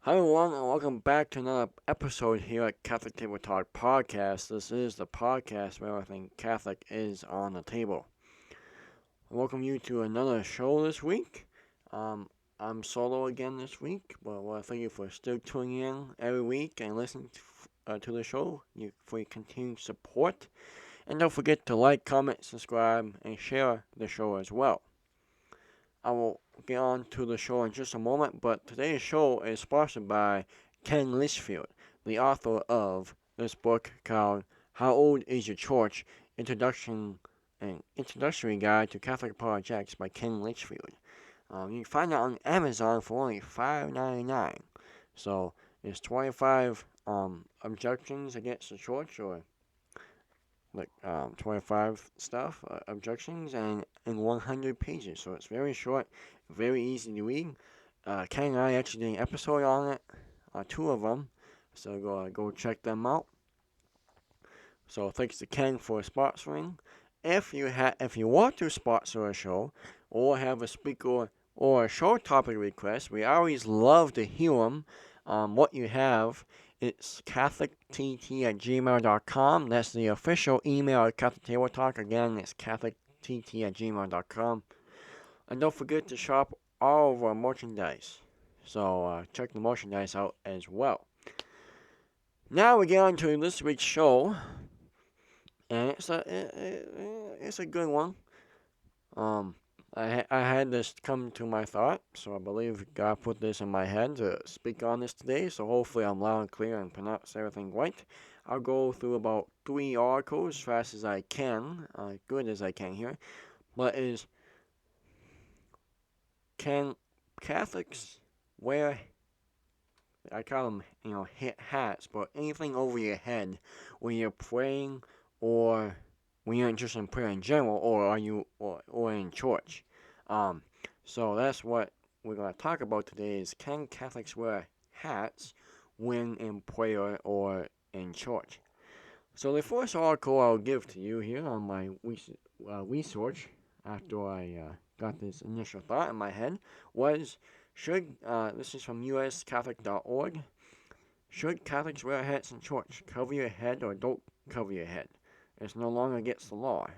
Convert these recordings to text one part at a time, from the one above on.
Hi everyone, and welcome back to another episode here at Catholic Table Talk Podcast. This is the podcast where everything Catholic is on the table. I welcome you to another show this week. Um, I'm solo again this week, but thank you for still tuning in every week and listening to the show, for your continued support. And don't forget to like, comment, subscribe, and share the show as well. I will get on to the show in just a moment, but today's show is sponsored by Ken Litchfield, the author of this book called How Old Is Your Church? An Introductory Guide to Catholic Apologetics by Ken Litchfield. You can find it on Amazon for only $5.99. So it's 25 objections against the church, or 25 objections, and in 100 pages. So it's very short, very easy to read. Ken and I actually did an episode on it, two of them. So go check them out. So thanks to Ken for sponsoring. If you want to sponsor a show or have a speaker or a show topic request, we always love to hear them. What you have, it's catholictt@gmail.com. That's the official email at Catholic Table Talk. Again, it's catholictt@gmail.com. And don't forget to shop all of our merchandise. So check the merchandise out as well. Now we get on to this week's show, and it's a good one. Um, I had this come to my thought, so I believe God put this in my head to speak on this today. So hopefully I'm loud and clear and pronounce everything right. I'll go through about 3 articles as fast as I can, good as I can here. But can Catholics wear, I call them, hats, but anything over your head when you're praying, or when you're just in prayer in general, or are you or in church? Um, so that's what we're gonna talk about today: is can Catholics wear hats when in prayer or in church? So the first article I'll give to you here on my research after I got this initial thought in my head was this is from uscatholic.org. Should Catholics wear hats in church? Cover your head or don't cover your head? It's no longer against the law.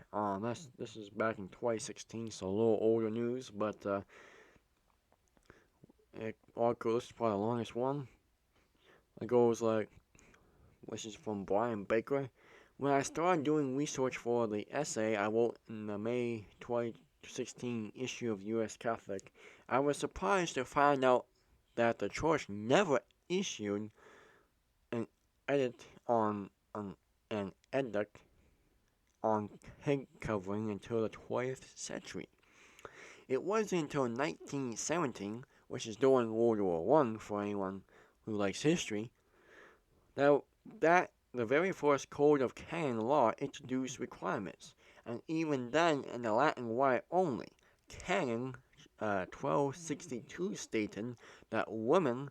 This is back in 2016, so a little older news, but article, this is probably the longest one. It goes like, this is from Brian Baker. When I started doing research for the essay I wrote in the May 2016 issue of U.S. Catholic, I was surprised to find out that the church never issued an edit on an edict on head covering until the 20th century. It wasn't until 1917, which is during World War One for anyone who likes history, that the very first code of canon law introduced requirements, and even then in the Latin Rite only. Canon 1262 stated that women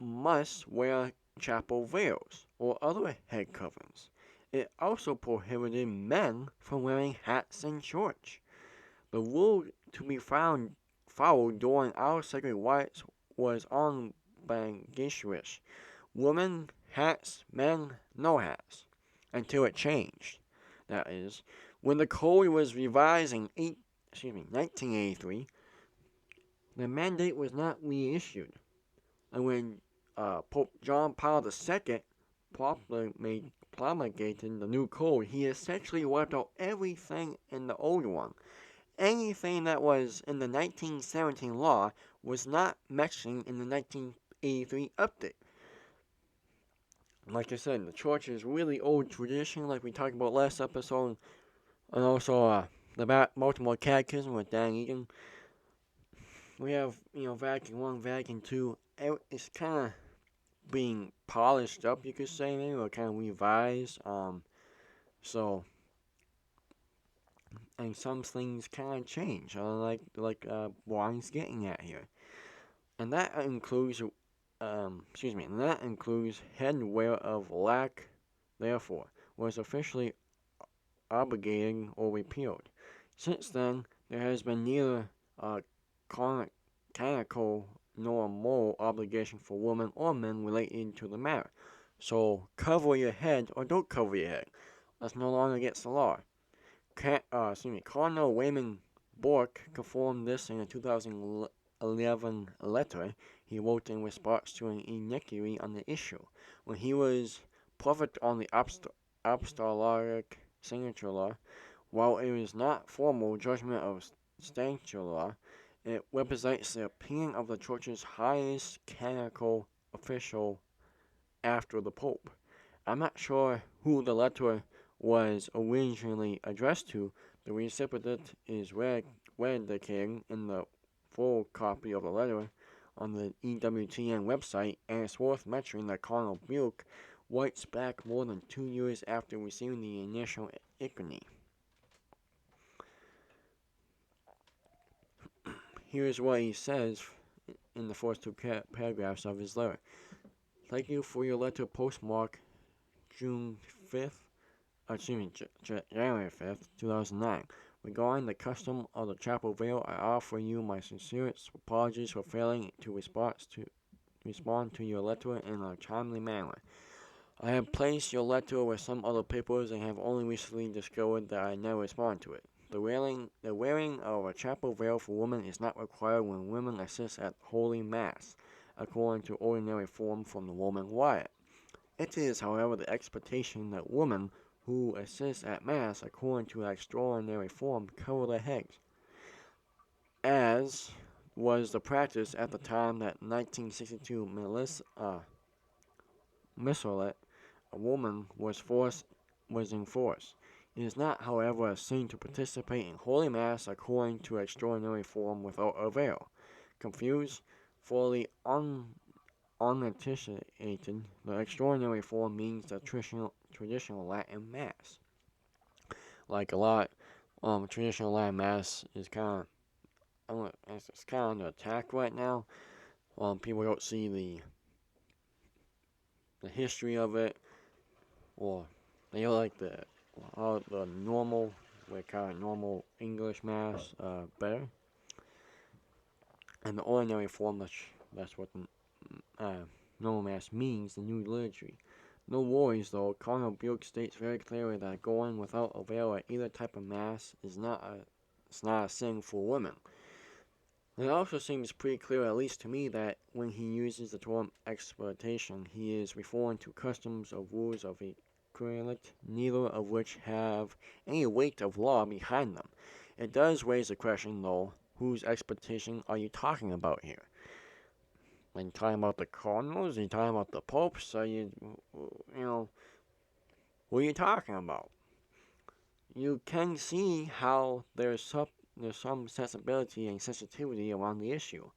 must wear chapel veils or other head coverings. It also prohibited men from wearing hats in church. The rule to be followed during our sacred rites was unambiguous: women hats, men no hats, until it changed. That is, when the code was revised in 1983, the mandate was not reissued, and when Pope John Paul II promulgated the new code, he essentially wiped out everything in the old one. Anything that was in the 1917 law was not mentioned in the 1983 update. Like I said, the church is really old tradition, like we talked about last episode, and also the Baltimore Catechism with Dan Egan. We have, Vatican I, Vatican II. It's kind of being polished up, you could say, maybe, or kind of revised. So, and some things kind of change, like Brian's getting at here, and that includes, and that includes headwear of lack. Therefore, was officially obligating or repealed. Since then, there has been neither canonical nor moral obligation for women or men relating to the matter. So cover your head or don't cover your head. That's no longer against the law. Cardinal Raymond Bork confirmed this in a 2011 letter he wrote in response to an inquiry on the issue. When he was perfect on the apostolic signature law, while it is not formal judgment of sanctuary law, it represents the opinion of the Church's highest canonical official after the Pope. I'm not sure who the letter was originally addressed to. The recipient is indicated in the full copy of the letter on the EWTN website, and it's worth mentioning that Cardinal Buke writes back more than 2 years after receiving the initial inquiry. Here's what he says in the first two paragraphs of his letter. Thank you for your letter postmarked January 5th, 2009. Regarding the custom of the chapel veil, I offer you my sincerest apologies for failing to respond to your letter in a timely manner. I have placed your letter with some other papers and have only recently discovered that I never responded to it. The wearing of a chapel veil for women is not required when women assist at Holy Mass, according to ordinary form from the Roman Riot. It is, however, the expectation that women who assist at Mass according to extraordinary form cover their heads, as was the practice at the time that 1962 Missalette, a woman, was in force. It is not, however, a sin to participate in Holy Mass according to extraordinary form without a veil. Confused, fully unanticipated, the extraordinary form means the traditional Latin Mass. Like a lot, traditional Latin Mass is kind of, it's kind of under attack right now. People don't see the history of it, or they like the normal, kind of normal English Mass better. And the ordinary form, that's what the normal Mass means, the new liturgy. No worries though, Cardinal Buke states very clearly that going without a veil at either type of Mass is not a sin for women. It also seems pretty clear, at least to me, that when he uses the term exploitation, he is referring to customs or rules of equivalent, neither of which have any weight of law behind them. It does raise the question, though, whose exploitation are you talking about here? Are you talking about the cardinals? Are you talking about the popes? What are you talking about? You can see how there's some sensibility and sensitivity around the issue.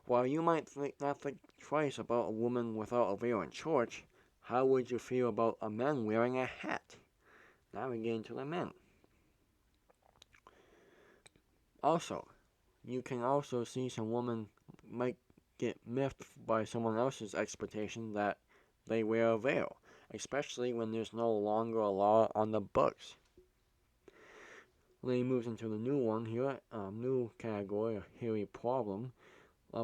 While you might not think twice about a woman without a veil in church, how would you feel about a man wearing a hat? Now we get into the men. Also, you can also see some women might get miffed by someone else's expectation that they wear a veil, especially when there's no longer a law on the books. Then he moves into the new one here, new category, a hairy problem.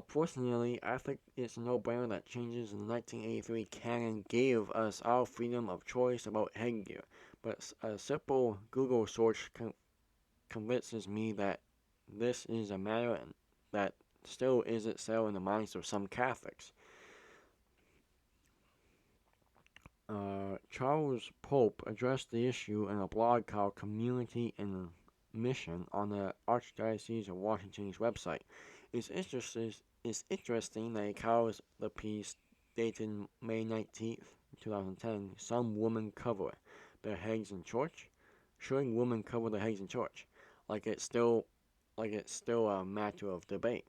Personally, I think it's a no-brainer that changes in the 1983 canon gave us our freedom of choice about headgear, but a simple Google search convinces me that this is a matter that still isn't settled in the minds of some Catholics. Charles Pope addressed the issue in a blog called Community and Mission on the Archdiocese of Washington's website. It's interesting that he calls the piece dated May 19th, 2010, Some Women Cover Their Heads in Church. Should women cover their heads in church? Like it's still a matter of debate.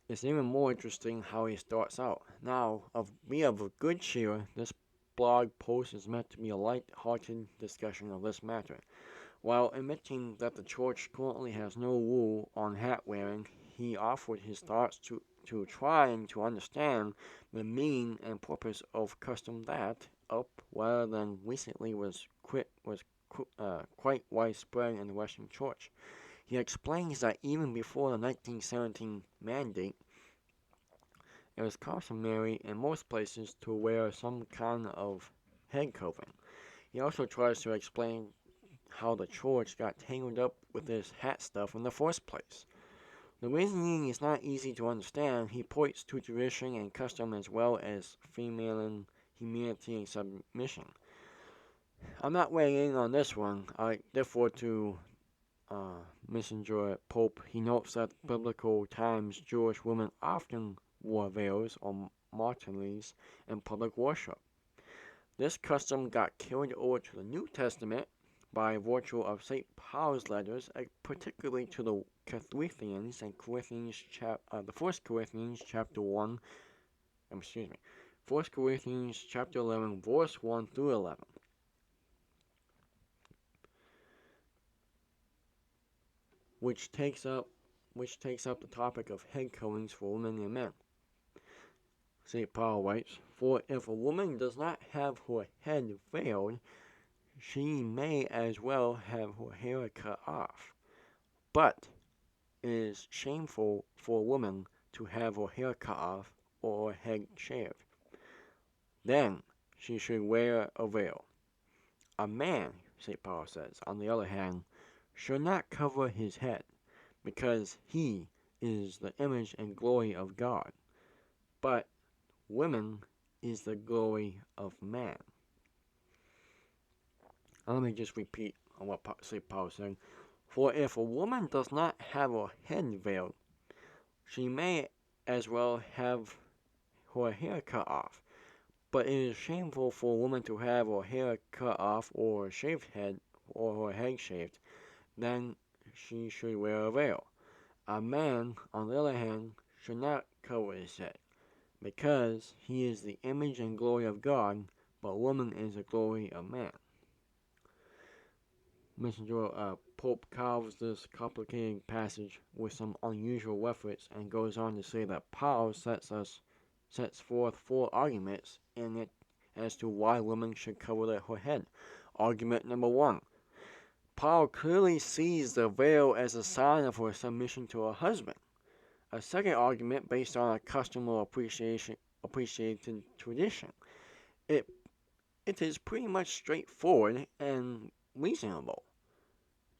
It's even more interesting how he starts out. Now, be of good cheer, this blog post is meant to be a light-hearted discussion of this matter. While admitting that the church currently has no rule on hat wearing, he offered his thoughts to trying to understand the meaning and purpose of custom that, up rather than recently, was quite widespread in the Western Church. He explains that even before the 1917 mandate, It was customary in most places to wear some kind of head covering. He also tries to explain how the church got tangled up with this hat stuff in the first place. The reasoning is not easy to understand. He points to tradition and custom as well as female humility and submission. I'm not weighing in on this one. I defer to Messenger Pope. He notes that biblical times Jewish women often wore veils or martyrs in public worship. This custom got carried over to the New Testament by virtue of St. Paul's letters, particularly to the Corinthians and the First Corinthians chapter 1, 1 Corinthians chapter 11, verse 1 through 11. Which takes up the topic of head coverings for women and men. St. Paul writes, "For if a woman does not have her head veiled, she may as well have her hair cut off. But it is shameful for a woman to have her hair cut off or her head shaved. Then she should wear a veil. A man," St. Paul says, "on the other hand, should not cover his head, because he is the image and glory of God. But woman is the glory of man." Let me just repeat what St. Paul said. "For if a woman does not have her head veiled, she may as well have her hair cut off. But it is shameful for a woman to have her hair cut off or her shaved head or her head shaved. Then she should wear a veil. A man, on the other hand, should not cover his head, because he is the image and glory of God, but woman is the glory of man." Messenger Pope carves this complicated passage with some unusual reference and goes on to say that Paul sets forth 4 arguments in it as to why women should cover her head. Argument number 1. Paul clearly sees the veil as a sign of her submission to her husband. A second argument based on a custom or appreciated tradition. It is pretty much straightforward and reasonable.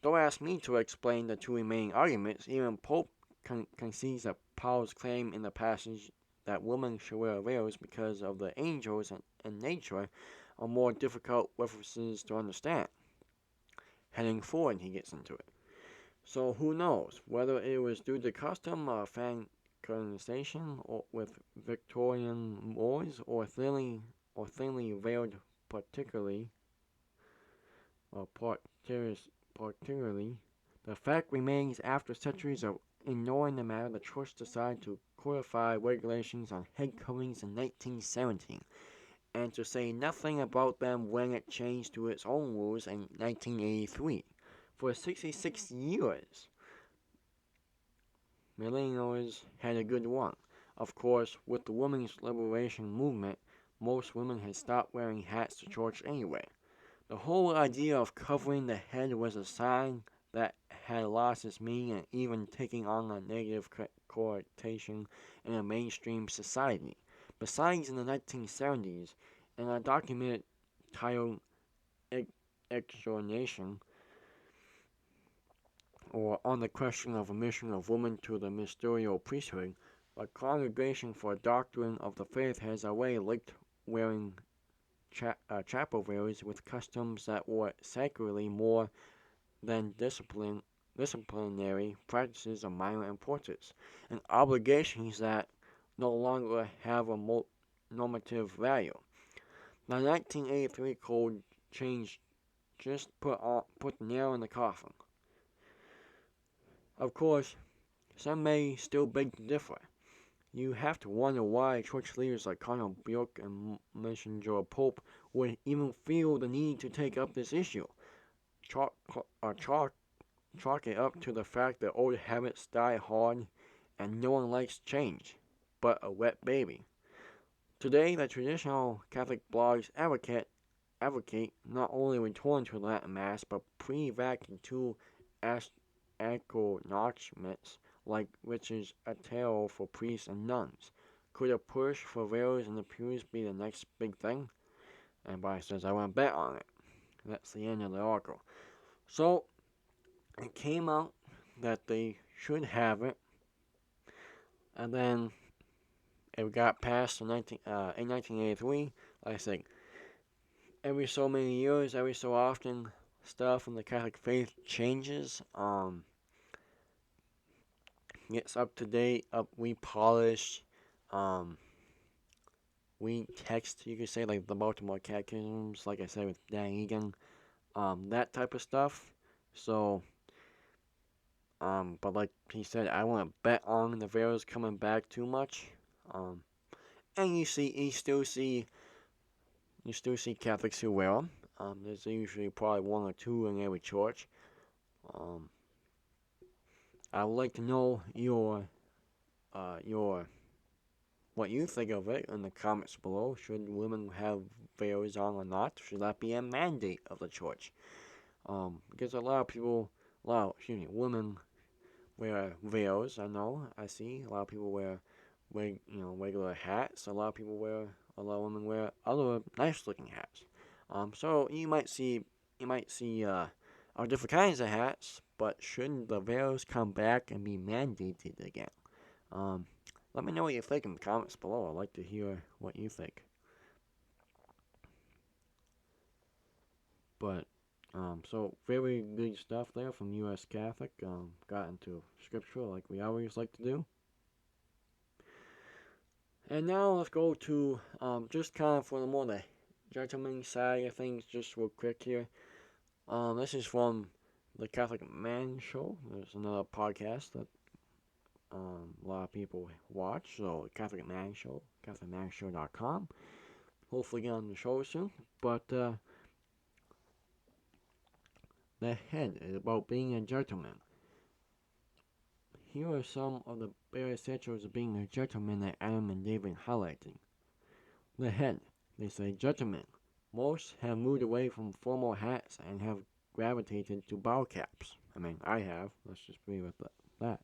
Don't ask me to explain the 2 remaining arguments. Even Pope concedes that Paul's claim in the passage that women should wear veils because of the angels and nature are more difficult references to understand. Heading forward, he gets into it. So who knows whether it was due to custom or fan colonization or with Victorian wars or thinly veiled particularly, the fact remains after centuries of ignoring the matter, the church decided to codify regulations on head coverings in 1917, and to say nothing about them when it changed to its own rules in 1983. For 66 years, millennials had a good run. Of course, with the women's liberation movement, most women had stopped wearing hats to church anyway. The whole idea of covering the head was a sign that had lost its meaning and even taking on a negative connotation in a mainstream society. Besides, in the 1970s, in a document titled Exornation, or On the Question of Admission of Women to the Ministerial Priesthood, a Congregation for Doctrine of the Faith has already linked wearing chapel veils with customs that were sacredly more than disciplinary practices of minor importance, and obligations that no longer have a normative value. The 1983 code change just put the nail in the coffin. Of course, some may still beg to differ. You have to wonder why church leaders like Cardinal Bjork and Messenger Pope would even feel the need to take up this issue. Chalk it up to the fact that old habits die hard and no one likes change, but a wet baby. Today, the traditional Catholic blogs advocate not only return to Latin Mass, but pre-Vatican II acknowledgments like Richard's Ateo for priests and nuns. Could a push for veils in the pews be the next big thing? And Brian says, I want to bet on it. That's the end of the article. So, it came out that they should have it, and then it got passed in 1983. Like I said, every so many years, every so often, stuff in the Catholic faith changes. Gets up to date, repolished, um, retext, you could say, like the Baltimore Catechisms, like I said with Dan Egan, that type of stuff. So, but like he said, I wouldn't bet on the veils coming back too much. And you still see Catholics who wear them. There's usually probably one or two in every church. I would like to know your what you think of it in the comments below. Should women have veils on or not? Should that be a mandate of the church? Because women wear veils. I see a lot of people wear regular hats. A lot of women wear other nice looking hats. So you might see all different kinds of hats, but shouldn't the veils come back and be mandated again? Let me know what you think in the comments below. I'd like to hear what you think. But so very good stuff there from U.S. Catholic. Got into scripture like we always like to do. And now let's go to just kind of for the more the gentleman side of things, just real quick here. This is from the Catholic Man Show. There's another podcast that a lot of people watch. So Catholic Man Show, CatholicManShow.com. Hopefully get on the show soon. But the head is about being a gentleman. Here are some of the bare essentials of being a gentleman that Adam and David highlighting. The head. They say gentlemen. Most have moved away from formal hats and have gravitated to ball caps. I have. Let's just be with that.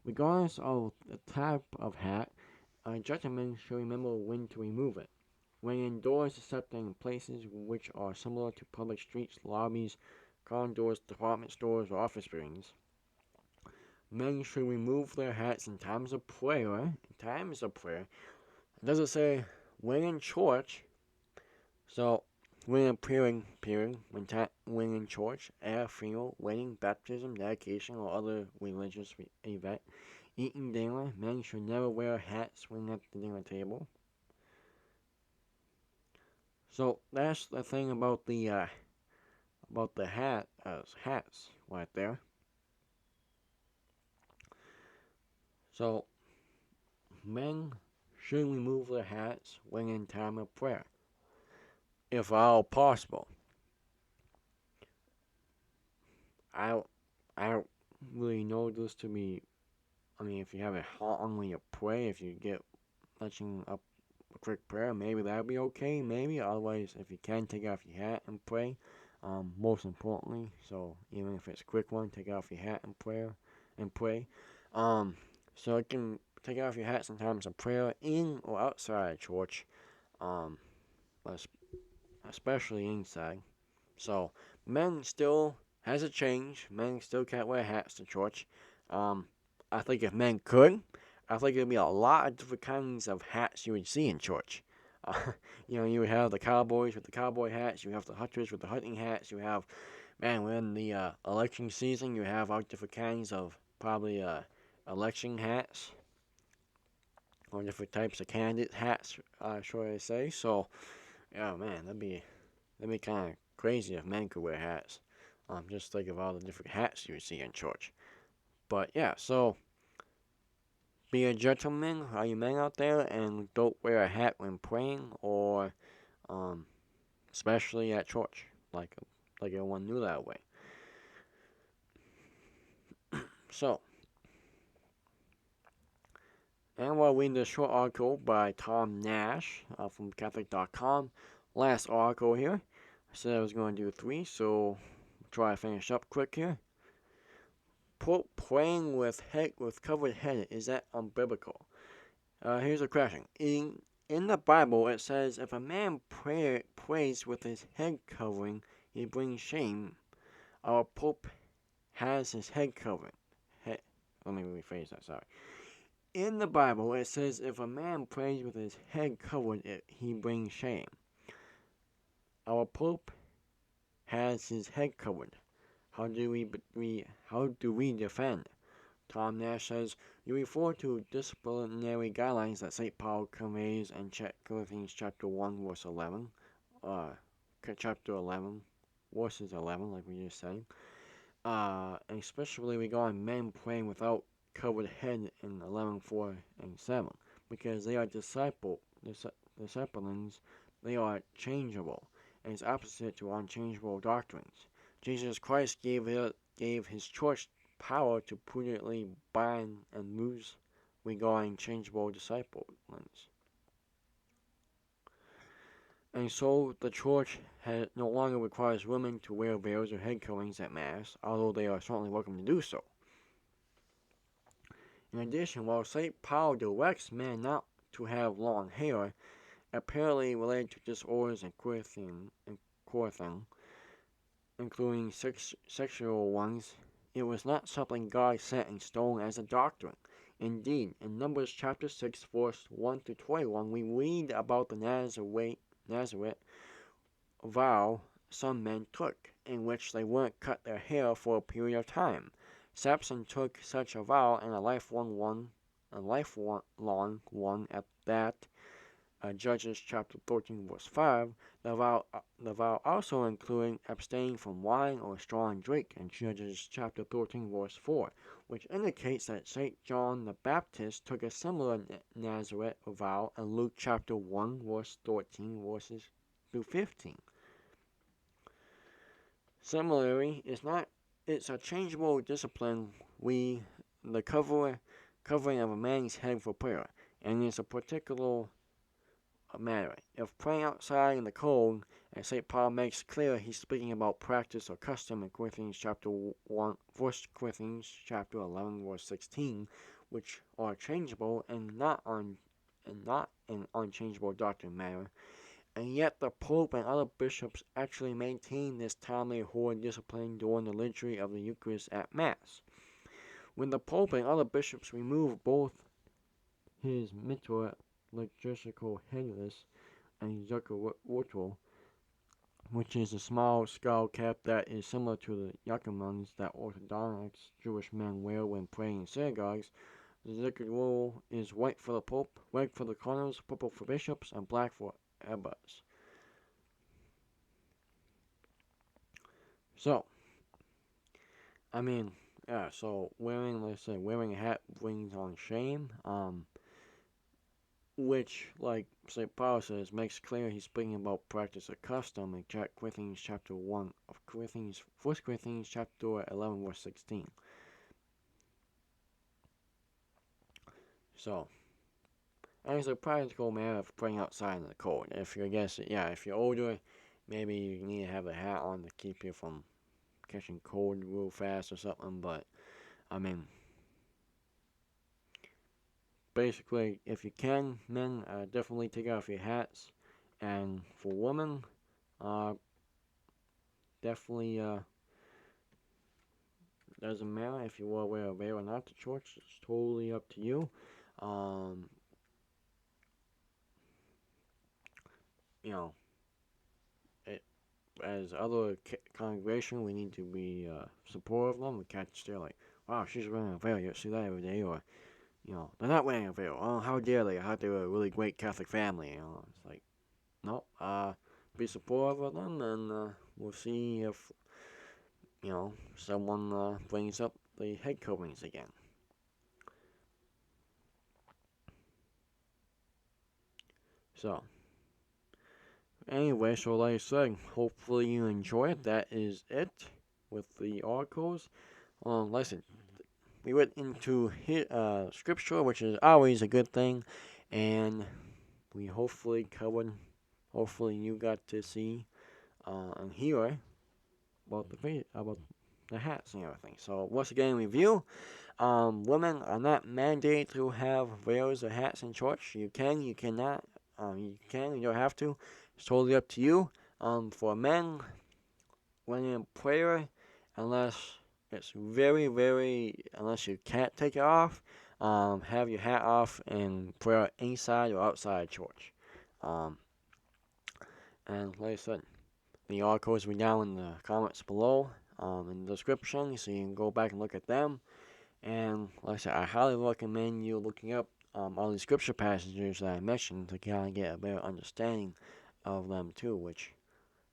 Regardless of the type of hat, a gentleman should remember when to remove it. When indoors, except in places which are similar to public streets, lobbies, corridors, department stores, or office buildings. Men should remove their hats in times of prayer. It doesn't say when in church. So, when in church, at a funeral, wedding, baptism, dedication, or other religious event, eating dinner, men should never wear hats when at the dinner table. So that's the thing about the hats right there. So men should remove their hats when in time of prayer, if at all possible. I don't really know this to be. If you have a hat on when you pray, if you get touching up a quick prayer, maybe that'd be okay. Maybe otherwise, if you can take off your hat and pray. Most importantly, so even if it's a quick one, take off your hat and pray. So you can take off your hat sometimes in prayer in or outside church, especially inside. So men still has a change. Men still can't wear hats to church. I think if men could, I think there'd be a lot of different kinds of hats you would see in church. You would have the cowboys with the cowboy hats. You have the hunters with the hunting hats. You have, we're in the election season. You have all different kinds of probably election hats or different types of candidate hats, should I say? So, yeah, man, that'd be kind of crazy if men could wear hats. Just think of all the different hats you would see in church. But yeah, so be a gentleman, all you men out there, and don't wear a hat when praying or especially at church, like everyone knew that way. So, and we'll read this short article by Tom Nash from Catholic.com. Last article here. I said I was going to do 3, so try to finish up quick here. Praying with covered head, is that unbiblical? Here's a question. In the Bible, it says if a man prays with his head covering, he brings shame. Our Pope has his head covered. Let me rephrase that, sorry. In the Bible, it says if a man prays with his head covered, he brings shame. Our Pope has his head covered. How do we defend? Tom Nash says, you refer to disciplinary guidelines that St. Paul conveys in Corinthians chapter 1, verse 11. Chapter 11, verses 11, like we just said. Especially regarding men praying without covered head in 11:4 and 7. Because they are disciplines, they are changeable, and it's opposite to unchangeable doctrines. Jesus Christ gave his church power to prudently bind and loose regarding changeable disciplines. And so the church no longer requires women to wear veils or head coverings at Mass, although they are certainly welcome to do so. In addition, while St. Paul directs men not to have long hair, apparently related to disorders in Corinthian, including sexual ones, it was not something God set in stone as a doctrine. Indeed, in Numbers chapter 6, verse 1 to 21, we read about the Nazarite vow some men took, in which they wouldn't cut their hair for a period of time. Samson took such a vow, and a lifelong one at that. Judges chapter 13, verse 5. The vow also including abstaining from wine or strong drink in Judges chapter 13, verse 4, which indicates that St. John the Baptist took a similar Nazarite vow in Luke chapter 1, verse 13, verses through 15. Similarly, it's a changeable discipline. The covering of a man's head for prayer, and it's a particular matter. If praying outside in the cold, as St. Paul makes clear, he's speaking about practice or custom in Corinthians chapter 1, 1 Corinthians chapter 11, verse 16, which are changeable and not an unchangeable doctrine matter. And yet the Pope and other bishops actually maintain this timely holy discipline during the liturgy of the Eucharist at Mass. When the Pope and other bishops remove both his mitre, liturgical headdress, and zuckerwurzel, which is a small skull cap that is similar to the yakimans that Orthodox Jewish men wear when praying in synagogues, the zuckerwurzel is white for the Pope, red for the cardinals, purple for bishops, and black for abbots. So, so wearing a hat brings on shame, which, like St. Paul says, makes clear he's speaking about practice or custom in 1 Corinthians chapter 11, verse 16. So, and it's a practical matter of praying outside in the cold. If you're older, maybe you need to have a hat on to keep you from catching cold real fast or something, but, basically, if you can, men, definitely take off your hats, and for women, definitely, doesn't matter if you will wear a veil or not to church, it's totally up to you. As other congregation, we need to be supportive of them. We can't stay like, wow, she's wearing a veil, you see that every day, or, they're not wearing a veil. Oh, how dare they? I thought they were a really great Catholic family, It's like, no, be supportive of them, and we'll see if, someone brings up the head coverings again. So, anyway, so like I said, hopefully you enjoy it. That is it with the articles. Listen, we went into scripture, which is always a good thing, and we hopefully you got to see and hear about the hats and everything. So once again, review. Women are not mandated to have veils or hats in church. You can, you cannot. You can, you don't have to. It's totally up to you. For men, when in prayer, unless it's unless you can't take it off, have your hat off and prayer inside or outside church. Um, and like I said, the articles will be down in the comments below, in the description, so you can go back and look at them. And like I said, I highly recommend you looking up all these scripture passages that I mentioned to kind of get a better understanding of them too, which,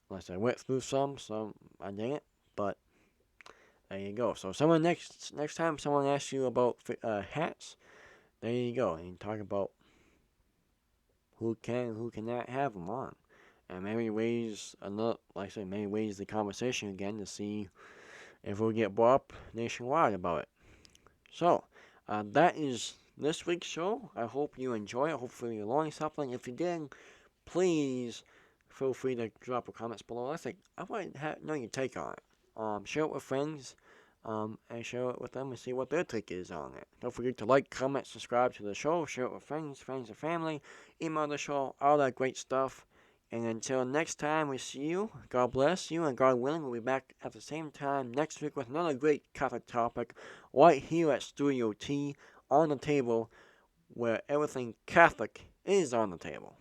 like I said, I went through some I didn't, but there you go. So next time someone asks you about hats, there you go, and talk about who can who cannot have them on, and maybe raise another, like I said, maybe raise the conversation again to see if we'll get brought up nationwide about it. So, that is this week's show. I hope you enjoy it. Hopefully you learned something. If you did, please feel free to drop a comments below. I want to know your take on it. Share it with friends, and share it with them and see what their take is on it. Don't forget to like, comment, subscribe to the show, share it with friends and family, email the show, all that great stuff. And until next time we see you, God bless you, and God willing, we'll be back at the same time next week with another great Catholic topic right here at Studio T on the table, where everything Catholic is on the table.